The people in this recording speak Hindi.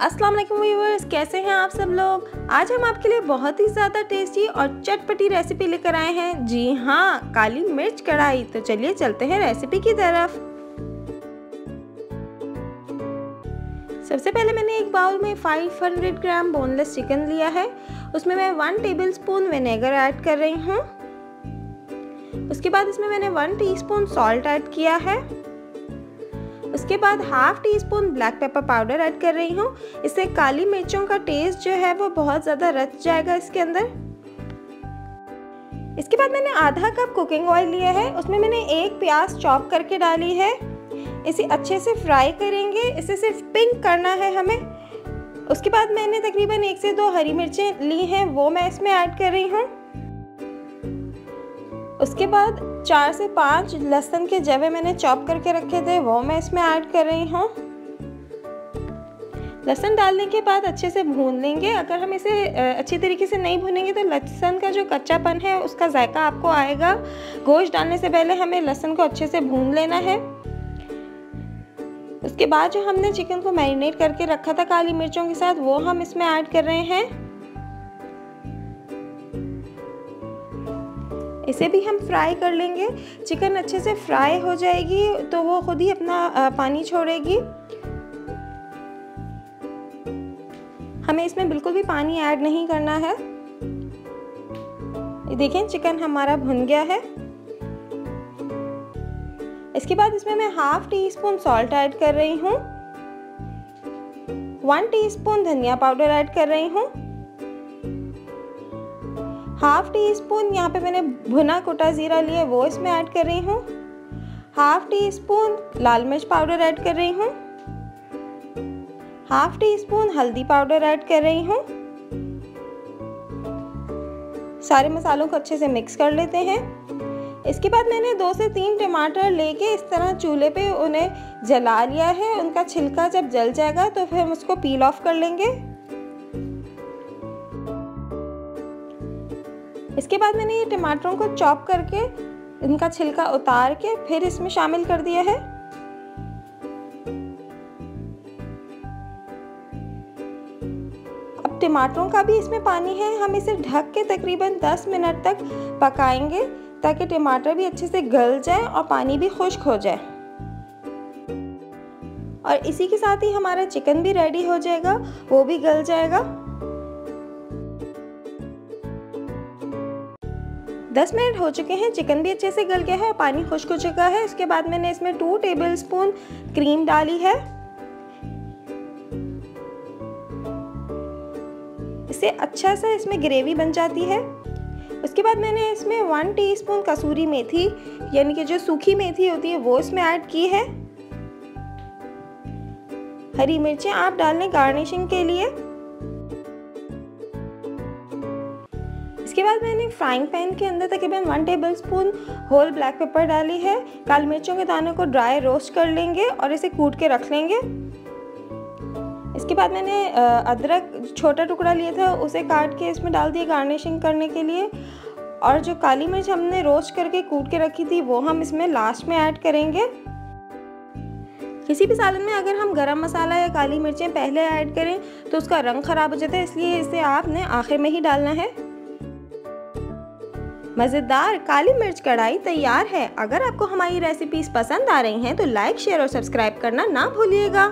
अस्सलाम वालेकुम व्यूअर्स, कैसे हैं आप सब लोग। आज हम आपके लिए बहुत ही ज़्यादा टेस्टी और चटपटी रेसिपी लेकर आए हैं। जी हाँ, काली मिर्च कढ़ाई। तो चलिए चलते हैं रेसिपी की तरफ। सबसे पहले मैंने एक बाउल में 500 ग्राम बोनलेस चिकन लिया है। उसमें मैं 1 टेबलस्पून विनेगर ऐड कर रही हूँ। उसके बाद इसमें मैंने 1 टीस्पून सॉल्ट ऐड किया है। उसके बाद half tea spoon black pepper powder add कर रही हूँ। इससे काली मिर्चों का टेस्ट जो है वो बहुत ज़्यादा रच जाएगा इसके अंदर। इसके बाद मैंने आधा कप कुकिंग ऑयल लिया है। उसमें मैंने एक प्याज चॉप करके डाली है। इसे अच्छे से फ्राई करेंगे। इसे सिर्फ पिंक करना है हमें। उसके बाद मैंने तकरीबन 1 से 2 हरी मिर्चें ली हैं, वो मैं इसमें ऐड कर रही हूँ। उसके बाद 4 से 5 लहसुन के जवे मैंने चॉप करके रखे थे, वो मैं इसमें ऐड कर रही हूँ। लहसुन डालने के बाद अच्छे से भून लेंगे। अगर हम इसे अच्छी तरीके से नहीं भूनेंगे तो लहसुन का जो कच्चापन है उसका जायका आपको आएगा। गोश्त डालने से पहले हमें लहसुन को अच्छे से भून लेना है। उसके बाद जो हमने चिकन को मैरिनेट करके रखा था काली मिर्चों के साथ, वो हम इसमें ऐड कर रहे हैं। इसे भी हम फ्राई कर लेंगे। चिकन अच्छे से फ्राई हो जाएगी तो वो खुद ही अपना पानी छोड़ेगी। हमें इसमें बिल्कुल भी पानी ऐड नहीं करना है। देखें, चिकन हमारा भुन गया है। इसके बाद इसमें मैं half tea spoon salt add कर रही हूँ। 1 टीस्पून धनिया पाउडर ऐड कर रही हूँ। हाफ टी स्पून यहाँ पे मैंने भुना कुटा जीरा लिया, वो इसमें ऐड कर रही हूँ। हाफ टी स्पून लाल मिर्च पाउडर ऐड कर रही हूँ। हाफ टी स्पून हल्दी पाउडर ऐड कर रही हूँ। सारे मसालों को अच्छे से मिक्स कर लेते हैं। इसके बाद मैंने 2 से 3 टमाटर लेके इस तरह चूल्हे पे उन्हें जला लिया है। उनका छिलका जब जल जाएगा तो फिर हम उसको पील ऑफ कर लेंगे। इसके बाद मैंने ये टमाटरों को चॉप करके इनका छिलका उतार के फिर इसमें शामिल कर दिया है। अब टमाटरों का भी इसमें पानी है। हम इसे ढक के तकरीबन 10 मिनट तक पकाएंगे ताकि टमाटर भी अच्छे से गल जाए और पानी भी खुश्क हो जाए। और इसी के साथ ही हमारा चिकन भी रेडी हो जाएगा, वो भी गल जाएगा। 10 मिनट हो चुके हैं, चिकन भी अच्छे से गल गया है और पानी खुश्क हो चुका है। इसके बाद मैंने इसमें 2 टेबलस्पून क्रीम डाली है। इससे अच्छा सा इसमें ग्रेवी बन जाती है। उसके बाद मैंने इसमें 1 टीस्पून कसूरी मेथी यानी कि जो सूखी मेथी होती है वो इसमें ऐड की है। हरी मिर्चें आप डाल लें गार्निशिंग के लिए। इसके बाद मैंने फ्राइंग पैन के अंदर तकरीबन 1 टेबलस्पून होल ब्लैक पेपर डाली है। काली मिर्चों के दानों को ड्राई रोस्ट कर लेंगे और इसे कूट के रख लेंगे। इसके बाद मैंने अदरक छोटा टुकड़ा लिया था, उसे काट के इसमें डाल दिया गार्निशिंग करने के लिए। और जो काली मिर्च हमने रोस्ट करके कूट के रखी थी वो हम इसमें लास्ट में ऐड करेंगे। किसी भी सालन में अगर हम गरम मसाला या काली मिर्चें पहले ऐड करें तो उसका रंग ख़राब हो जाता है, इसलिए इसे आपने आखिर में ही डालना है। मज़ेदार काली मिर्च कढ़ाई तैयार है। अगर आपको हमारी रेसिपीज पसंद आ रही हैं तो लाइक, शेयर और सब्सक्राइब करना ना भूलिएगा।